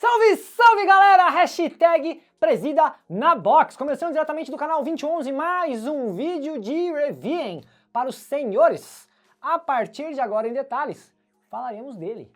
Salve, salve galera! Hashtag Presida na Box. Começando diretamente do canal 2011, mais um vídeo de reviewing para os senhores. A partir de agora, em detalhes, falaremos dele.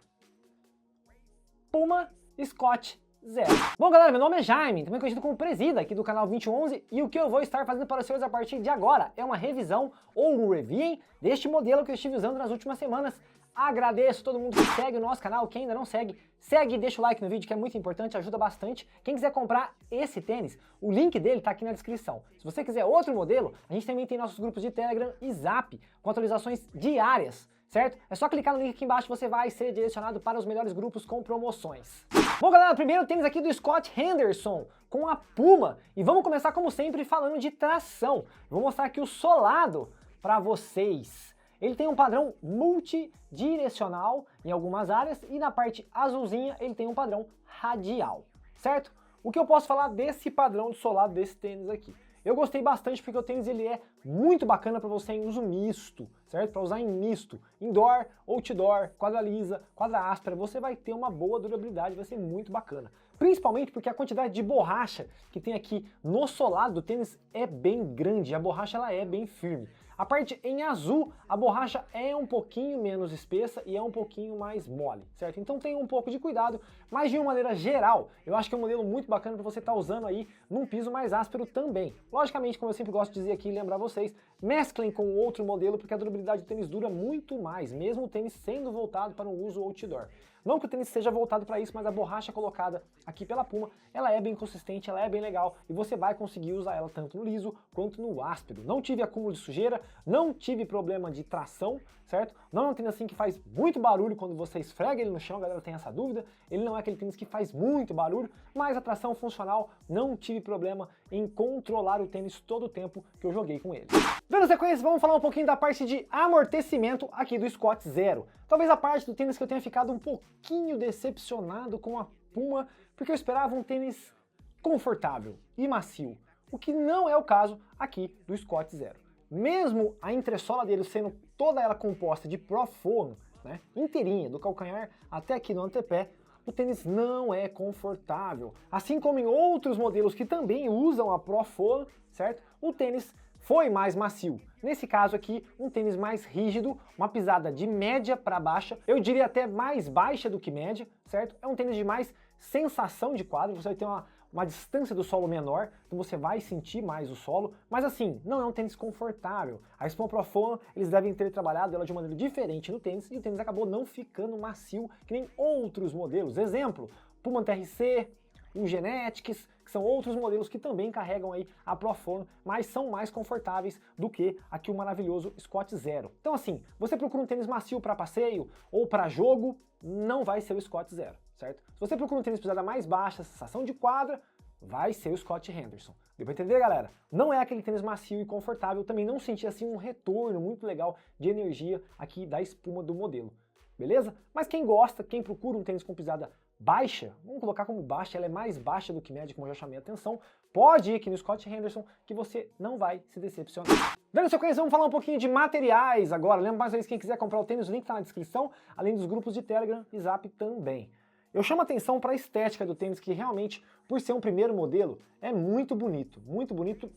Puma Scott Zero. Bom galera, meu nome é Jaime, também conhecido como Presida aqui do canal 2011, e o que eu vou estar fazendo para os senhores a partir de agora é uma revisão ou um reviewing deste modelo que eu estive usando nas últimas semanas. Agradeço todo mundo que segue o nosso canal, quem ainda não segue, segue e deixa o like no vídeo que é muito importante, ajuda bastante. Quem quiser comprar esse tênis, o link dele tá aqui na descrição. Se você quiser outro modelo, a gente também tem nossos grupos de Telegram e Zap, com atualizações diárias, certo? É só clicar no link aqui embaixo, você vai ser direcionado para os melhores grupos com promoções. Bom galera, primeiro tênis aqui do Scott Henderson, com a Puma, e vamos começar como sempre falando de tração. Vou mostrar aqui o solado para vocês. Ele tem um padrão multidirecional em algumas áreas e na parte azulzinha ele tem um padrão radial, certo? O que eu posso falar desse padrão de solado desse tênis aqui? Eu gostei bastante porque o tênis ele é muito bacana para você em uso misto, certo? Para usar em misto, indoor, outdoor, quadra lisa, quadra áspera, você vai ter uma boa durabilidade, vai ser muito bacana. Principalmente porque a quantidade de borracha que tem aqui no solado do tênis é bem grande, a borracha ela é bem firme. A parte em azul, a borracha é um pouquinho menos espessa e é um pouquinho mais mole, certo? Então tenha um pouco de cuidado, mas de uma maneira geral, eu acho que é um modelo muito bacana para você estar usando aí num piso mais áspero também. Logicamente, como eu sempre gosto de dizer aqui e lembrar vocês, mesclem com outro modelo porque a durabilidade do tênis dura muito mais, mesmo o tênis sendo voltado para um uso outdoor. Não que o tênis seja voltado para isso, mas a borracha colocada aqui pela Puma, ela é bem consistente, ela é bem legal e você vai conseguir usar ela tanto no liso quanto no áspero. Não tive acúmulo de sujeira, não tive problema de tração, certo? Não é um tênis assim que faz muito barulho quando você esfrega ele no chão, a galera tem essa dúvida. Ele não é aquele tênis que faz muito barulho, mas a tração funcional, não tive problema em controlar o tênis todo o tempo que eu joguei com ele. Dando sequência, vamos falar um pouquinho da parte de amortecimento aqui do Scott Zero. Talvez a parte do tênis que eu tenha ficado um pouquinho decepcionado com a Puma, porque eu esperava um tênis confortável e macio, o que não é o caso aqui do Scott Zero. Mesmo a entressola dele sendo toda ela composta de Pro-Foam, né, inteirinha, do calcanhar até aqui no antepé, o tênis não é confortável. Assim como em outros modelos que também usam a Pro-Foam, certo? O tênis foi mais macio. Nesse caso aqui, um tênis mais rígido, uma pisada de média para baixa, eu diria até mais baixa do que média, certo? É um tênis de mais sensação de quadro, você vai ter uma distância do solo menor, então você vai sentir mais o solo, mas assim, não é um tênis confortável. A Spun Pro-Foam, eles devem ter trabalhado ela de uma maneira diferente no tênis, e o tênis acabou não ficando macio que nem outros modelos. Exemplo, Puma TRC, o Genetics, que são outros modelos que também carregam aí a Pro-Foam, mas são mais confortáveis do que aqui o maravilhoso Scott Zero. Então assim, você procura um tênis macio para passeio ou para jogo, não vai ser o Scott Zero, certo? Se você procura um tênis pisada mais baixa, sensação de quadra, vai ser o Scott Henderson. Deu pra entender, galera? Não é aquele tênis macio e confortável, também não senti assim um retorno muito legal de energia aqui da espuma do modelo, beleza? Mas quem gosta, quem procura um tênis com pisada baixa, vamos colocar como baixa, ela é mais baixa do que média, como eu já chamei a atenção, pode ir aqui no Scott Henderson que você não vai se decepcionar. Dando sequência, vamos falar um pouquinho de materiais agora. Lembra mais uma vez, quem quiser comprar o tênis, o link tá na descrição, além dos grupos de Telegram e Zap também. Eu chamo atenção para a estética do tênis, que realmente, por ser um primeiro modelo, é muito bonito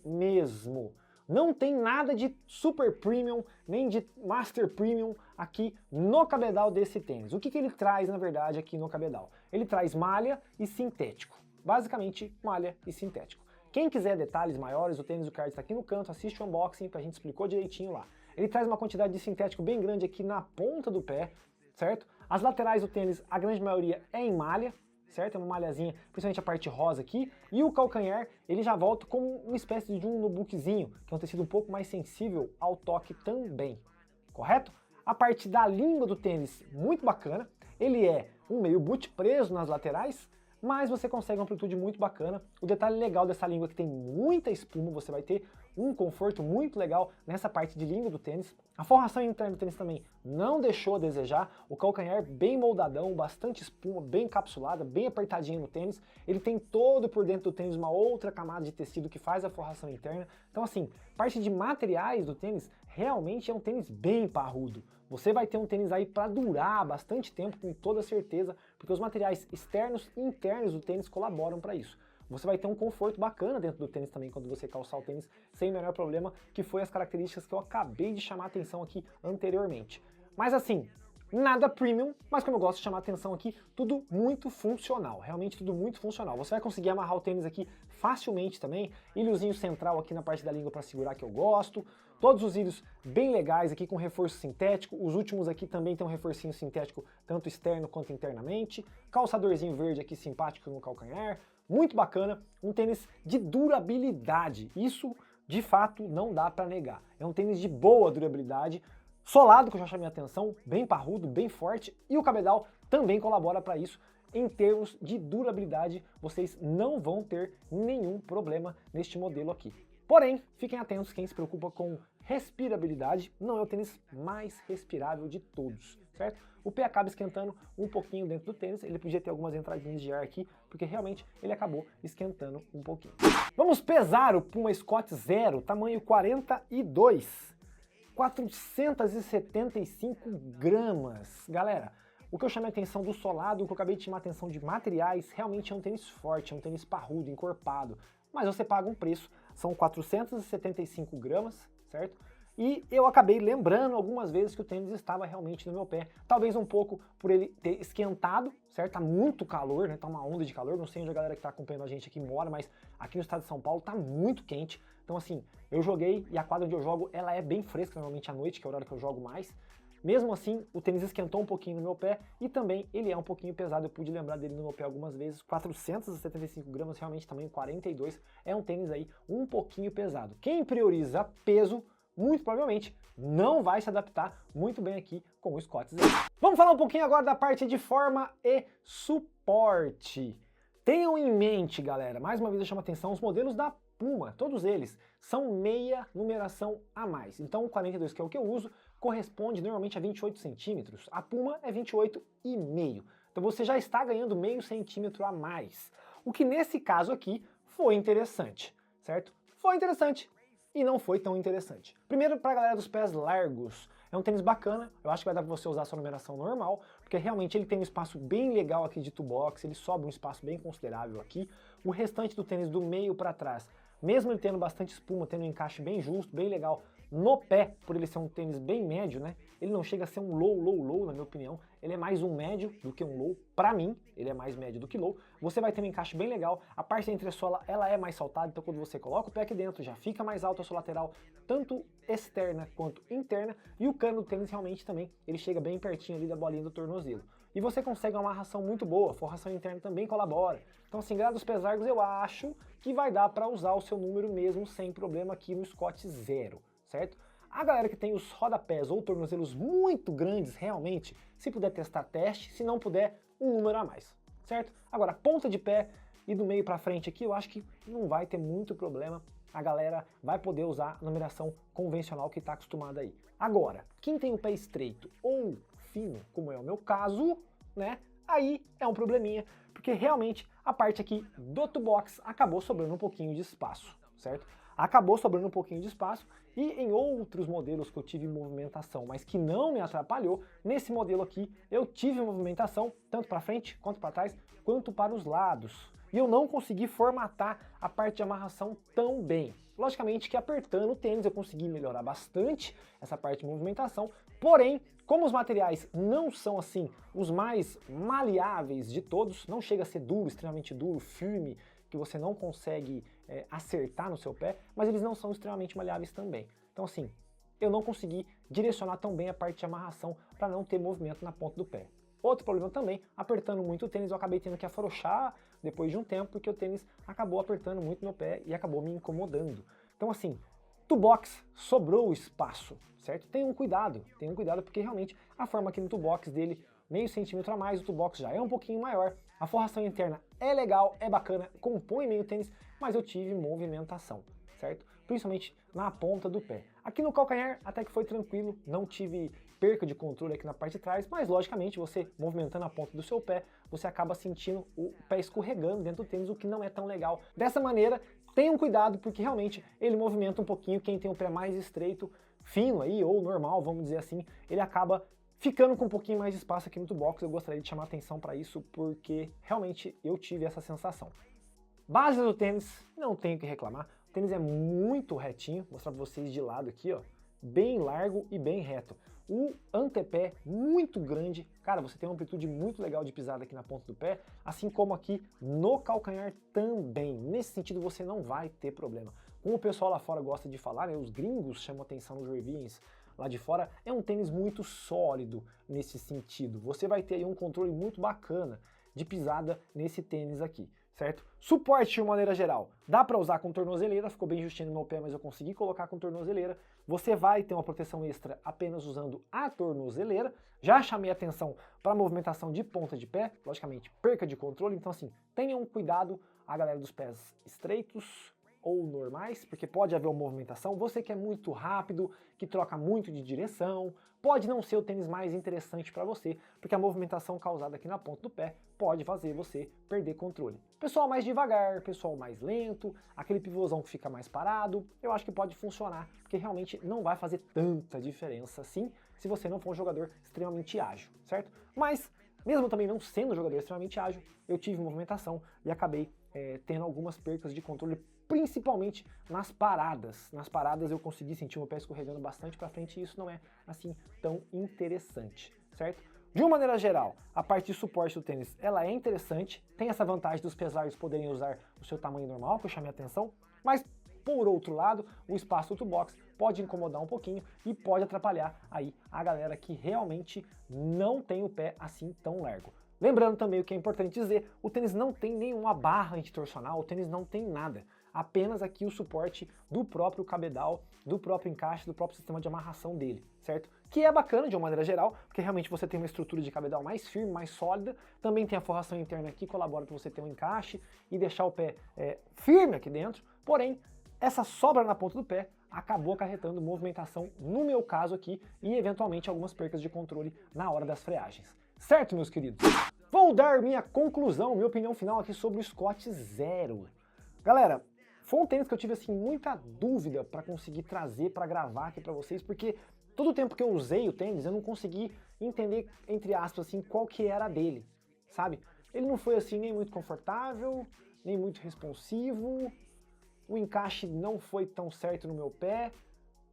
mesmo. Não tem nada de super premium, nem de master premium aqui no cabedal desse tênis. O que ele traz, na verdade, aqui no cabedal? Ele traz malha e sintético. Basicamente, malha e sintético. Quem quiser detalhes maiores, o tênis do card está aqui no canto, assiste o unboxing, que a gente explicou direitinho lá. Ele traz uma quantidade de sintético bem grande aqui na ponta do pé, certo? As laterais do tênis, a grande maioria é em malha, certo? É uma malhazinha, principalmente a parte rosa aqui, e o calcanhar, ele já volta como uma espécie de um nubuckzinho, que é um tecido um pouco mais sensível ao toque também, correto? A parte da língua do tênis, muito bacana, ele é um meio boot preso nas laterais, mas você consegue uma amplitude muito bacana. O detalhe legal dessa língua é que tem muita espuma, você vai ter um conforto muito legal nessa parte de língua do tênis. A forração interna do tênis também não deixou a desejar, o calcanhar bem moldadão, bastante espuma, bem encapsulada, bem apertadinho no tênis. Ele tem todo por dentro do tênis uma outra camada de tecido que faz a forração interna. Então assim, parte de materiais do tênis realmente é um tênis bem parrudo. Você vai ter um tênis aí para durar bastante tempo, com toda certeza, porque os materiais externos e internos do tênis colaboram para isso. Você vai ter um conforto bacana dentro do tênis também quando você calçar o tênis sem o menor problema, que foi as características que eu acabei de chamar a atenção aqui anteriormente. Mas assim, nada premium, mas como eu gosto de chamar a atenção aqui, tudo muito funcional, realmente tudo muito funcional. Você vai conseguir amarrar o tênis aqui facilmente também, ilhozinho central aqui na parte da língua para segurar que eu gosto, todos os ilhos bem legais aqui com reforço sintético, os últimos aqui também tem um reforcinho sintético tanto externo quanto internamente, calçadorzinho verde aqui simpático no calcanhar, muito bacana, um tênis de durabilidade, isso de fato não dá para negar, é um tênis de boa durabilidade, solado, que eu já chamei a atenção, bem parrudo, bem forte, e o cabedal também colabora para isso. Em termos de durabilidade, vocês não vão ter nenhum problema neste modelo aqui. Porém, fiquem atentos, quem se preocupa com respirabilidade, não é o tênis mais respirável de todos, certo? O pé acaba esquentando um pouquinho dentro do tênis, ele podia ter algumas entradinhas de ar aqui, porque realmente ele acabou esquentando um pouquinho. Vamos pesar o Puma Scott Zero, tamanho 42. 475 gramas. Galera, o que eu chamei a atenção do solado, o que eu acabei de chamar a atenção de materiais, realmente é um tênis forte, é um tênis parrudo, encorpado. Mas você paga um preço, são 475 gramas, certo? E eu acabei lembrando algumas vezes que o tênis estava realmente no meu pé. Talvez um pouco por ele ter esquentado, certo? Tá muito calor, né? Tá uma onda de calor. Não sei onde a galera que tá acompanhando a gente aqui mora, mas aqui no estado de São Paulo tá muito quente. Então assim, eu joguei e a quadra onde eu jogo, ela é bem fresca normalmente à noite, que é o horário que eu jogo mais. Mesmo assim, o tênis esquentou um pouquinho no meu pé e também ele é um pouquinho pesado. Eu pude lembrar dele no meu pé algumas vezes. 475 gramas, realmente tamanho 42. É um tênis aí um pouquinho pesado. Quem prioriza peso, muito provavelmente não vai se adaptar muito bem aqui com o Scott Zero. Vamos falar um pouquinho agora da parte de forma e suporte. Tenham em mente, galera, mais uma vez eu chamo a atenção, os modelos da Puma, todos eles são meia numeração a mais. Então o 42, que é o que eu uso, corresponde normalmente a 28 centímetros. A Puma é 28,5. Então você já está ganhando meio centímetro a mais. O que nesse caso aqui foi interessante, certo? Foi interessante e não foi tão interessante. Primeiro, para a galera dos pés largos, é um tênis bacana, eu acho que vai dar para você usar a sua numeração normal, porque realmente ele tem um espaço bem legal aqui de toe-box, ele sobra um espaço bem considerável aqui. O restante do tênis do meio para trás, mesmo ele tendo bastante espuma, tendo um encaixe bem justo, bem legal, no pé, por ele ser um tênis bem médio, né? Ele não chega a ser um low, na minha opinião. Ele é mais um médio do que um low. Pra mim, ele é mais médio do que low. Você vai ter um encaixe bem legal. A parte da entressola, ela é mais saltada, então quando você coloca o pé aqui dentro, já fica mais alto a sua lateral, tanto externa quanto interna. E o cano do tênis realmente também, ele chega bem pertinho ali da bolinha do tornozelo. E você consegue uma amarração muito boa, a forração interna também colabora. Então assim, grado dos pés largos, eu acho que vai dar pra usar o seu número mesmo sem problema aqui no Scott Zero, certo? A galera que tem os rodapés ou tornozelos muito grandes realmente, se puder testar, teste, se não puder, um número a mais, certo? Agora, ponta de pé e do meio pra frente aqui, eu acho que não vai ter muito problema, a galera vai poder usar a numeração convencional que tá acostumada aí. Agora, quem tem o pé estreito ou fino, como é o meu caso, né, aí é um probleminha, porque realmente a parte aqui do toe box acabou sobrando um pouquinho de espaço, certo? Acabou sobrando um pouquinho de espaço e em outros modelos que eu tive movimentação, mas que não me atrapalhou, nesse modelo aqui eu tive movimentação tanto para frente, quanto para trás, quanto para os lados. E eu não consegui formatar a parte de amarração tão bem. Logicamente que apertando o tênis eu consegui melhorar bastante essa parte de movimentação, porém, como os materiais não são assim os mais maleáveis de todos, não chega a ser duro, extremamente duro, firme, que você não consegue acertar no seu pé, mas eles não são extremamente maleáveis também. Então assim, eu não consegui direcionar tão bem a parte de amarração para não ter movimento na ponta do pé. Outro problema também, apertando muito o tênis, eu acabei tendo que afrouxar depois de um tempo, porque o tênis acabou apertando muito meu pé e acabou me incomodando. Então assim, toe box sobrou espaço, certo? Tenham cuidado porque realmente a forma aqui no toe box dele, meio centímetro a mais, o toe box já é um pouquinho maior, a forração interna é legal, é bacana, compõe meio tênis, mas eu tive movimentação, certo? Principalmente na ponta do pé. Aqui no calcanhar até que foi tranquilo, não tive perca de controle aqui na parte de trás, mas logicamente você movimentando a ponta do seu pé, você acaba sentindo o pé escorregando dentro do tênis, o que não é tão legal. Dessa maneira, tenham cuidado porque realmente ele movimenta um pouquinho, quem tem o pé mais estreito fino aí, ou normal, vamos dizer assim, ele acaba ficando com um pouquinho mais de espaço aqui no toolbox. Eu gostaria de chamar atenção para isso, porque realmente eu tive essa sensação. Base do tênis, não tenho o que reclamar. O tênis é muito retinho, vou mostrar para vocês de lado aqui, ó, bem largo e bem reto. O antepé muito grande, cara, você tem uma amplitude muito legal de pisada aqui na ponta do pé, assim como aqui no calcanhar também. Nesse sentido você não vai ter problema. Como o pessoal lá fora gosta de falar, né, os gringos chamam atenção nos reviews lá de fora, é um tênis muito sólido nesse sentido. Você vai ter aí um controle muito bacana de pisada nesse tênis aqui, certo? Suporte de maneira geral, dá para usar com tornozeleira, ficou bem justinho no meu pé, mas eu consegui colocar com tornozeleira. Você vai ter uma proteção extra apenas usando a tornozeleira. Já chamei atenção para a movimentação de ponta de pé, logicamente perca de controle, então assim, tenham cuidado a galera dos pés estreitos ou normais, porque pode haver uma movimentação. Você que é muito rápido, que troca muito de direção, pode não ser o tênis mais interessante para você, porque a movimentação causada aqui na ponta do pé pode fazer você perder controle. Pessoal mais devagar, pessoal mais lento, aquele pivôzão que fica mais parado, eu acho que pode funcionar, porque realmente não vai fazer tanta diferença assim, se você não for um jogador extremamente ágil, certo? Mas, mesmo também não sendo um jogador extremamente ágil, eu tive movimentação e acabei tendo algumas percas de controle, principalmente nas paradas. Nas paradas eu consegui sentir o meu pé escorregando bastante para frente e isso não é assim tão interessante, certo? De uma maneira geral, a parte de suporte do tênis ela é interessante, tem essa vantagem dos pesares poderem usar o seu tamanho normal, que eu chamei a atenção, mas por outro lado, o espaço do toolbox pode incomodar um pouquinho e pode atrapalhar aí a galera que realmente não tem o pé assim tão largo. Lembrando também o que é importante dizer, o tênis não tem nenhuma barra antitorcional, o tênis não tem nada. Apenas aqui o suporte do próprio cabedal, do próprio encaixe, do próprio sistema de amarração dele, certo? Que é bacana de uma maneira geral, porque realmente você tem uma estrutura de cabedal mais firme, mais sólida. Também tem a forração interna aqui que colabora para você ter um encaixe e deixar o pé firme aqui dentro. Porém, essa sobra na ponta do pé acabou acarretando movimentação, no meu caso aqui, e eventualmente algumas percas de controle na hora das freagens. Certo, meus queridos? Vou dar minha conclusão, minha opinião final aqui sobre o Scott Zero. Galera, foi um tênis que eu tive assim muita dúvida para conseguir trazer para gravar aqui para vocês, porque todo o tempo que eu usei o tênis eu não consegui entender, entre aspas, assim, qual que era a dele, sabe? Ele não foi assim nem muito confortável, nem muito responsivo, o encaixe não foi tão certo no meu pé.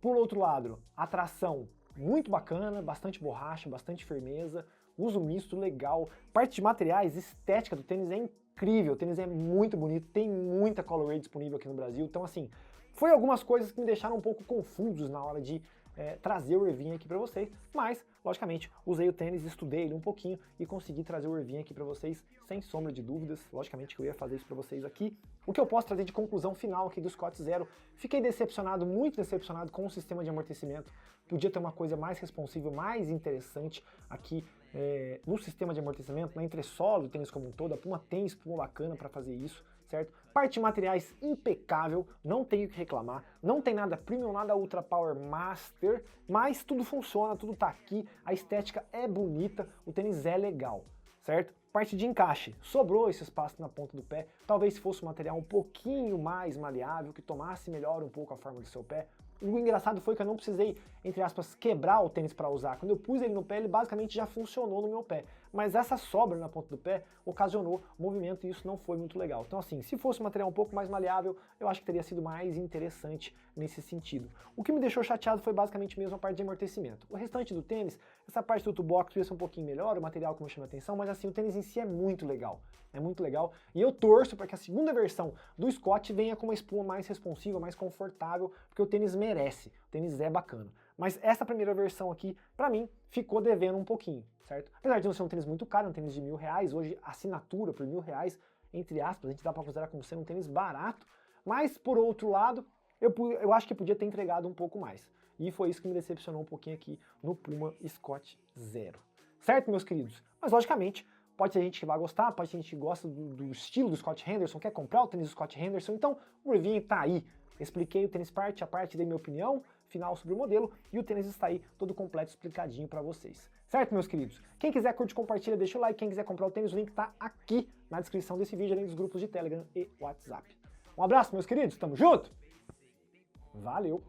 Por outro lado, a tração muito bacana, bastante borracha, bastante firmeza, uso misto legal, parte de materiais, estética do tênis é incrível, o tênis é muito bonito, tem muita colorway disponível aqui no Brasil, então assim, foi algumas coisas que me deixaram um pouco confusos na hora de trazer o review aqui para vocês, mas, logicamente, usei o tênis, estudei ele um pouquinho e consegui trazer o review aqui para vocês sem sombra de dúvidas, logicamente que eu ia fazer isso para vocês aqui. O que eu posso trazer de conclusão final aqui do Scott Zero, fiquei decepcionado, muito decepcionado com o sistema de amortecimento, podia ter uma coisa mais responsiva, mais interessante aqui no sistema de amortecimento, na entressola do tênis como um todo, a Puma tem espuma bacana para fazer isso, certo? Parte de materiais impecável, não tenho o que reclamar, não tem nada premium, nada ultra power master, mas tudo funciona, tudo tá aqui, a estética é bonita, o tênis é legal, certo? Parte de encaixe, sobrou esse espaço na ponta do pé, talvez fosse um material um pouquinho mais maleável, que tomasse melhor um pouco a forma do seu pé. O engraçado foi que eu não precisei, entre aspas, quebrar o tênis para usar. Quando eu pus ele no pé, ele basicamente já funcionou no meu pé. Mas essa sobra na ponta do pé ocasionou movimento e isso não foi muito legal. Então assim, se fosse um material um pouco mais maleável, eu acho que teria sido mais interessante nesse sentido. O que me deixou chateado foi basicamente mesmo a parte de amortecimento. O restante do tênis, essa parte do toolbox podia ser um pouquinho melhor, o material que me chama atenção, mas assim, o tênis em si é muito legal. É muito legal e eu torço para que a segunda versão do Scott venha com uma espuma mais responsiva, mais confortável, porque o tênis merece, o tênis é bacana. Mas essa primeira versão aqui, pra mim, ficou devendo um pouquinho, certo? Apesar de não ser um tênis muito caro, um tênis de R$1.000, hoje assinatura por R$1.000, entre aspas, a gente dá pra considerar como sendo um tênis barato, mas por outro lado, eu acho que podia ter entregado um pouco mais. E foi isso que me decepcionou um pouquinho aqui no Puma Scott Zero. Certo, meus queridos? Mas logicamente, pode ter gente que vai gostar, pode ter gente que gosta do estilo do Scott Henderson, quer comprar o tênis do Scott Henderson, então o review tá aí. Expliquei o tênis parte a parte, dei minha opinião final sobre o modelo e o tênis está aí todo completo, explicadinho para vocês. Certo, meus queridos? Quem quiser curte, compartilha, deixa o like. Quem quiser comprar o tênis, o link tá aqui na descrição desse vídeo, além dos grupos de Telegram e WhatsApp. Um abraço, meus queridos, tamo junto? Valeu!